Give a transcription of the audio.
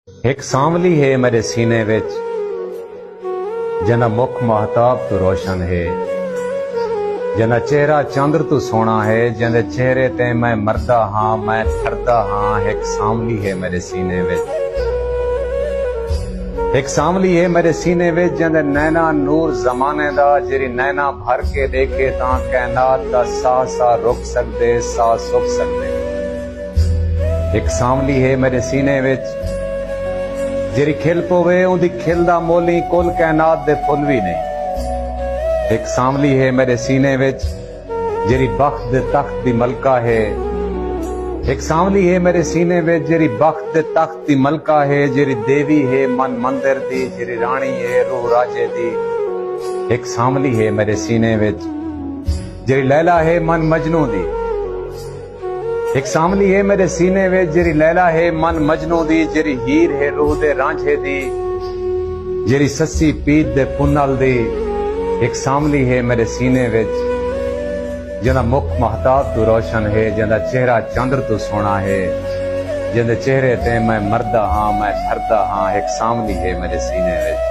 एक सांवली है मेरे सीने विच, जना मुख महताब तो रोशन है, जना चेहरा चंद्र तो सोना है, जंदे चेहरे ते मैं मरदा हाँ मैं ठरदा हाँ। एक सांवली है मेरे सीने विच, एक सांवली है मेरे सीने विच, जंदे नैना नूर जमाने दा, जेरी नैना भर के देखे तां कायनात दा सा सा रुक सकदे, सा सुख सकदे। एक सांवली है मेरे सीने विच, जेरी खिल पवे उंदी खिल दा मोली कुल कायनात दे फुल भी नहीं। एक सांवली है मेरे सीने विच, जेरी बख्त दे तख्त दी मलका है। एक सांवली है मेरे सीने विच, जेरी बख्त दे तख्त दी मलका है, जेरी देवी है मन मंदिर दी, जेरी रानी है रूह राजे दी। एक सांवली है मेरे सीने विच, जेरी लैला है मन मजनू दी। एक सांवली है मेरे सीने विच, जेरी लैला है मन मजनू दी, जेरी हीर है रूह दे रांझे दी, जेरी सस्सी पीत दे पुन्नल दी। एक सांवली है मेरे सीने विच, जिंदा मुख महताब तो रोशन है, जिंदा चेहरा चंद्र तो सोना है, जिंदे चेहरे ते मैं मरदा हाँ मैं ठरदा हाँ। एक सांवली है मेरे सीने विच।